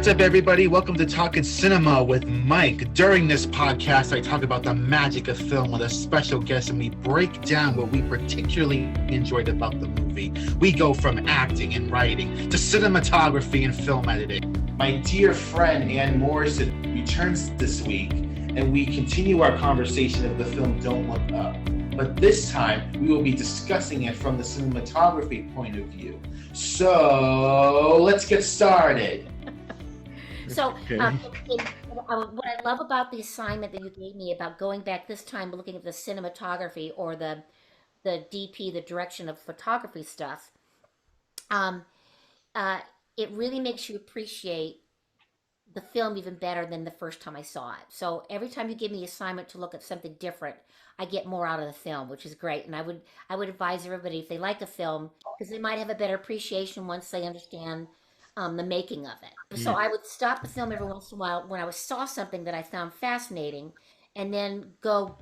What's up, everybody? Welcome to Talkin Cinema with Mike. During this podcast, I talk about the magic of film with a special guest, and we break down what we particularly enjoyed about the movie. We go from acting and writing to cinematography and film editing. My dear friend Ann Morrison returns this week, and we continue our conversation of the film Don't Look Up. But this time, we will be discussing it from the cinematography point of view. So, let's get started. So, what I love about the assignment that you gave me about going back this time, looking at the cinematography or the DP, the direction of photography stuff, um, it really makes you appreciate the film even better than the first time I saw it. So every time you give me an assignment to look at something different, I get more out of the film, which is great. And I would advise everybody, if they like a film, because they might have a better appreciation once they understand the making of it. So I would stop the film every once in a while when I saw something that I found fascinating, and then go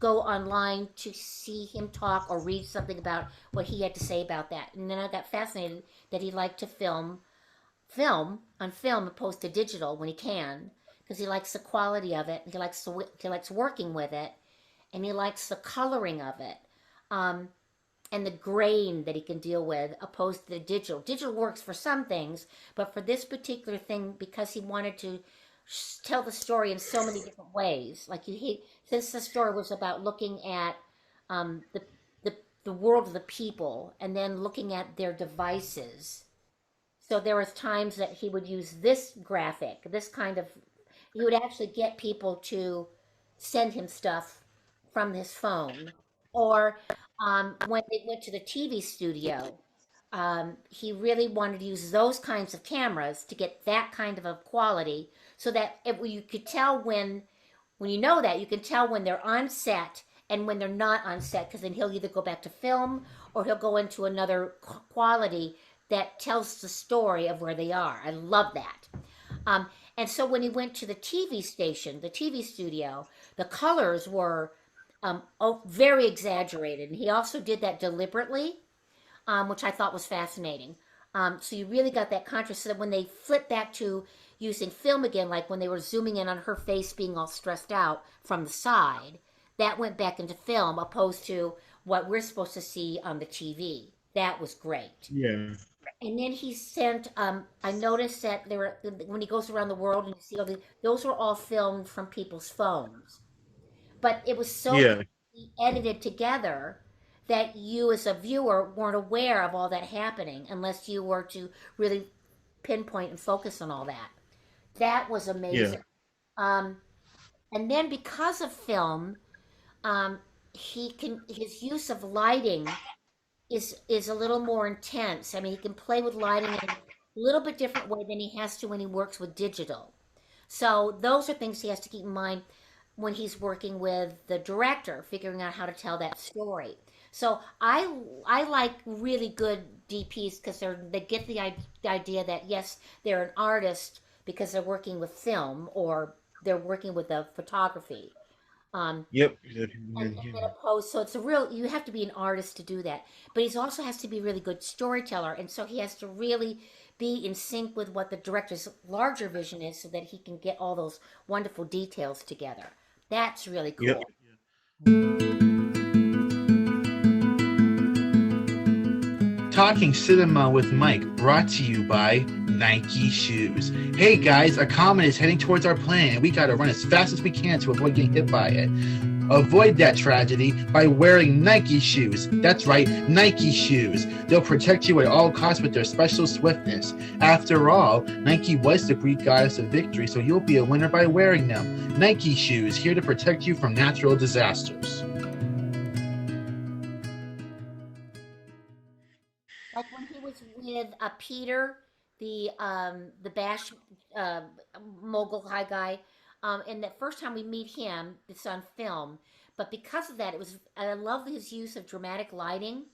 online to see him talk or read something about what he had to say about that. And then I got fascinated that he liked to film on film opposed to digital when he can, because he likes the quality of it. He likes working with it, and he likes the coloring of it. And the grain that he can deal with opposed to the digital. Digital works for some things, but for this particular thing, because he wanted to tell the story in so many different ways. Like since the story was about looking at the, the world of the people and then looking at their devices. So there was times that he would use this graphic, he would actually get people to send him stuff from his phone. Or when they went to the TV studio, he really wanted to use those kinds of cameras to get that kind of a quality, so that you could tell when you know that, you can tell when they're on set and when they're not on set, because then he'll either go back to film or he'll go into another quality that tells the story of where they are. I love that. And so when he went to the TV station, the TV studio, the colors were very exaggerated. And he also did that deliberately, which I thought was fascinating. So you really got that contrast. So that when they flipped back to using film again, like when they were zooming in on her face being all stressed out from the side, that went back into film opposed to what we're supposed to see on the TV. That was great. Yeah. And then he sent. I noticed that when he goes around the world and you see those were all filmed from people's phones, but it was so Yeah. edited together that you as a viewer weren't aware of all that happening unless you were to really pinpoint and focus on all that. That was Yeah. amazing. Um, and then because of film, his use of lighting is a little more intense. I mean, he can play with lighting in a little bit different way than he has to when he works with digital. So those are things he has to keep in mind when he's working with the director, figuring out how to tell that story. So I like really good DPs because they get the idea that yes, they're an artist because they're working with film or they're working with the photography. Um, Yep. and then opposed, so it's a real, you have to be an artist to do that, but he also has to be a really good storyteller, and so he has to really be in sync with what the director's larger vision is so that he can get all those wonderful details together. That's really Yep. cool. Talking Cinema with Mike, brought to you by Nike Shoes. Hey guys, a comet is heading towards our planet, and we gotta run as fast as we can to avoid getting hit by it. Avoid that tragedy by wearing Nike shoes. That's right, Nike shoes. They'll protect you at all costs with their special swiftness. After all, Nike was the Greek goddess of victory, so you'll be a winner by wearing them. Nike shoes, here to protect you from natural disasters. Like when he was with Peter, the Bash uh, mogul high guy, and the first time we meet him, it's on film. But because of that, I love his use of dramatic lighting.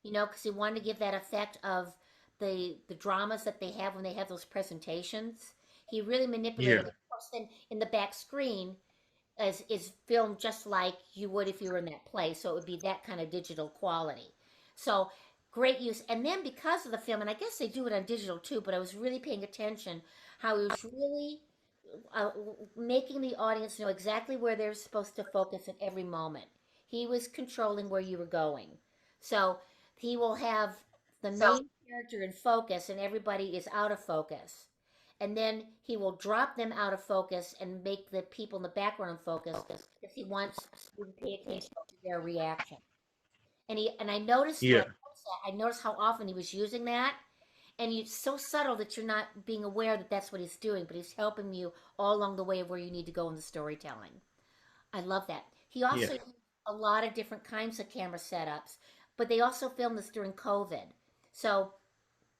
Because he wanted to give that effect of the dramas that they have when they have those presentations. He really manipulated Yeah. it. Of course, then in the back screen is filmed just like you would if you were in that play, so it would be that kind of digital quality. So great use. And then because of the film, and I guess they do it on digital too, but I was really paying attention how he was really uh, making the audience know exactly where they're supposed to focus at every moment. He was controlling where you were going. So he will have the main character in focus and everybody is out of focus. And then he will drop them out of focus and make the people in the background focus because he wants you to pay attention to their reaction. And I noticed when Yeah. I noticed how often he was using that, and it's so subtle that you're not being aware that that's what he's doing, but he's helping you all along the way of where you need to go in the storytelling. I love that. He Yeah. also used a lot of different kinds of camera setups, but they also filmed this during COVID, so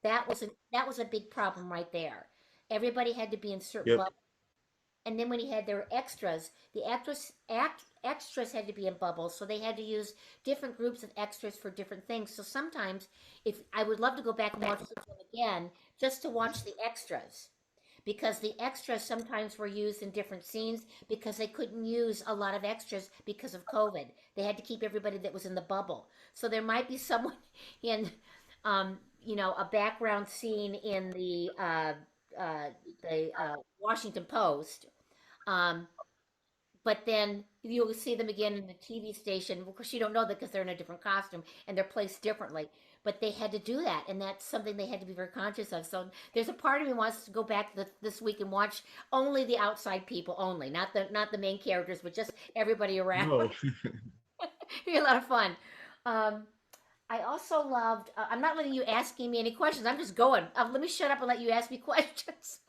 that was a big problem right there. Everybody had to be in certain Yep. bubbles, and then when he had their extras, the extras had to be in bubbles, so they had to use different groups of extras for different things. So sometimes, if I would love to go back and watch the film again, just to watch the extras, because the extras sometimes were used in different scenes because they couldn't use a lot of extras because of COVID. They had to keep everybody that was in the bubble. So there might be someone in, a background scene in uh, the Washington Post, um, but then you'll see them again in the TV station. Of course, you don't know that because they're in a different costume and they're placed differently. But they had to do that, and that's something they had to be very conscious of. So there's a part of me wants to go back this week and watch only the outside people, only not the main characters, but just everybody around. No. It'd be a lot of fun. Um, I also loved. I'm not letting you asking me any questions. I'm just going. Let me shut up and let you ask me questions.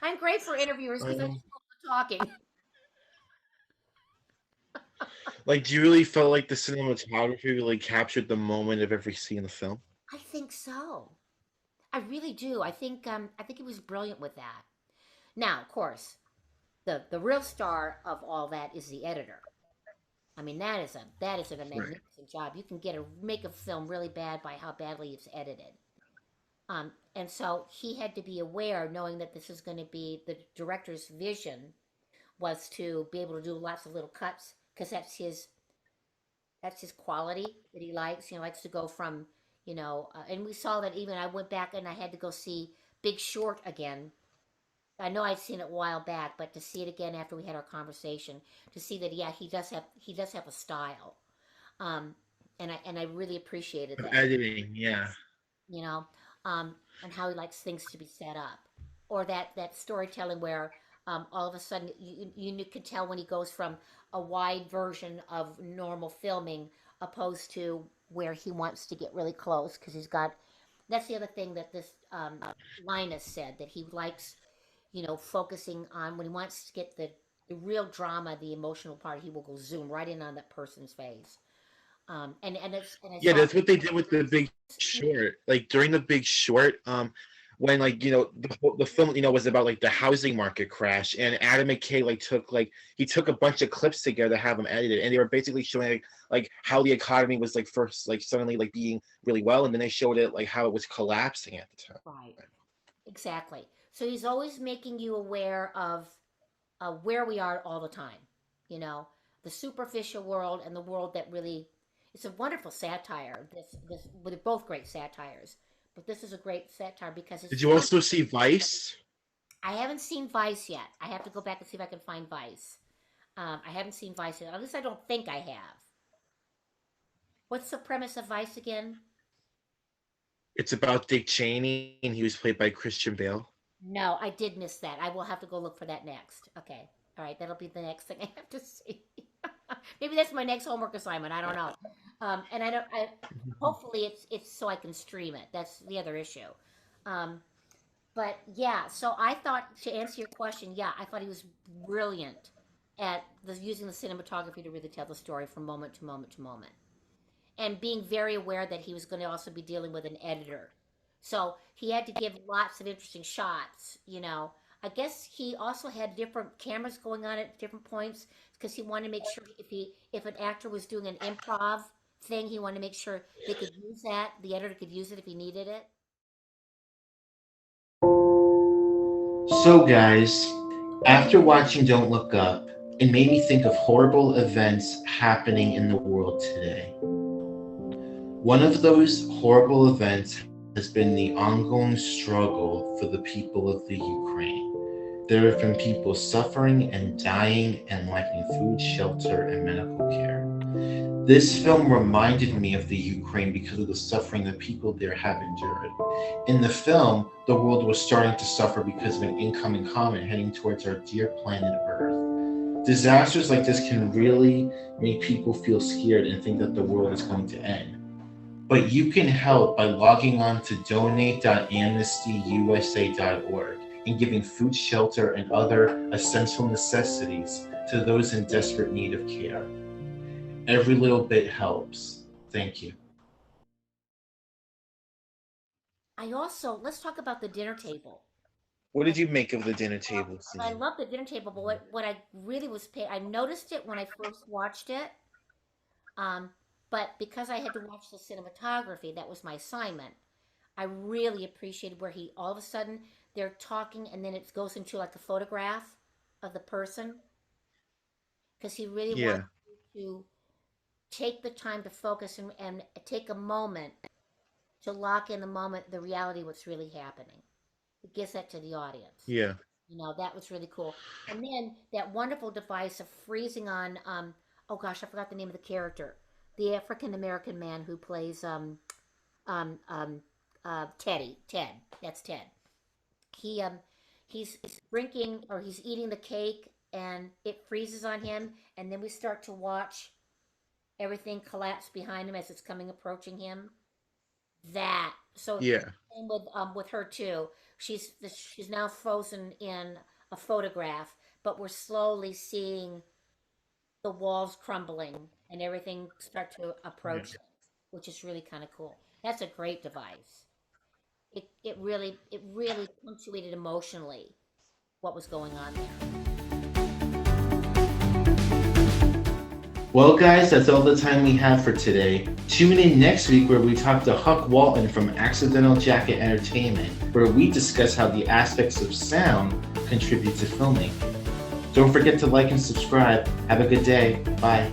I'm great for interviewers because I just Um, love talking. like, do you really felt like the cinematography really captured the moment of every scene in the film? I think so. I really do. I think he was brilliant with that. Now, of course, the real star of all that is the editor. I mean, that is a Right. magnificent job. You can make a film really bad by how badly it's edited. And so he had to be aware, knowing that this is going to be the director's vision, was to be able to do lots of little cuts because that's his quality that he likes. He likes to go from, and we saw that even I went back and I had to go see Big Short again. I know I'd seen it a while back, but to see it again after we had our conversation, to see that yeah, he does have a style, um, and I really appreciated Of that, editing, yeah. you know, and how he likes things to be set up, or that storytelling where all of a sudden you could tell when he goes from a wide version of normal filming opposed to where he wants to get really close because he's got. That's the other thing that this Linus said that he likes, focusing on when he wants to get the real drama, the emotional part. He will go zoom right in on that person's face. And I Yeah, saw that's what they did with the Big Short. Like during the Big Short, when like the film was about like the housing market crash, and Adam McKay he took a bunch of clips together to have them edited, and they were basically showing like how the economy was like first like suddenly like being really well, and then they showed it like how it was collapsing at the time. right. Exactly. So he's always making you aware of where we are all the time. You know, the superficial world and the world that really. It's a wonderful satire. They're both great satires, but this is a great satire because Did it's. you also see Vice? I haven't seen Vice yet. I have to go back and see if I can find Vice. I haven't seen Vice yet. At least I don't think I have. What's the premise of Vice again? It's about Dick Cheney, and he was played by Christian Bale. No, I did miss that. I will have to go look for that next. Okay. All right. That'll be the next thing I have to see. Maybe that's my next homework assignment. I don't know. And I don't. Hopefully, it's so I can stream it. That's the other issue. Um, but yeah. So I thought to answer your question, yeah, I thought he was brilliant at using the cinematography to really tell the story from moment to moment to moment, and being very aware that he was going to also be dealing with an editor. So he had to give lots of interesting shots, I guess he also had different cameras going on at different points because he wanted to make sure if an actor was doing an improv thing, he wanted to make sure they could use that, the editor could use it if he needed it. So, guys, after watching Don't Look Up, it made me think of horrible events happening in the world today. One of those horrible events has been the ongoing struggle for the people of the Ukraine. There have been people suffering and dying and lacking food, shelter, and medical care. This film reminded me of the Ukraine because of the suffering the people there have endured. In the film, the world was starting to suffer because of an incoming comet heading towards our dear planet Earth. Disasters like this can really make people feel scared and think that the world is going to end. But you can help by logging on to donate.amnestyusa.org and giving food, shelter, and other essential necessities to those in desperate need of care. Every little bit helps. Thank you. Let's talk about the dinner table. What did you make of the dinner table scene? I love the dinner table, but what I really was I noticed it when I first watched it. But because I had to watch the cinematography, that was my assignment. I really appreciated where all of a sudden they're talking and then it goes into like a photograph of the person. Because he really wants you to take the time to focus and take a moment to lock in the moment, the reality of what's really happening. It gives that to the audience. Yeah. That was really cool. And then that wonderful device of freezing on, oh gosh, I forgot the name of the character. The African American man who plays Ted. That's Ted. He's drinking or he's eating the cake and it freezes on him, and then we start to watch everything collapse behind him as it's approaching him. Same with her too. She's now frozen in a photograph, but we're slowly seeing the walls crumbling and everything start to approach, which is really kind of cool. That's a great device. It really punctuated emotionally what was going on there. Well, guys, that's all the time we have for today. Tune in next week where we talk to Huck Walton from Accidental Jacket Entertainment, where we discuss how the aspects of sound contribute to filmmaking. Don't forget to like and subscribe. Have a good day. Bye.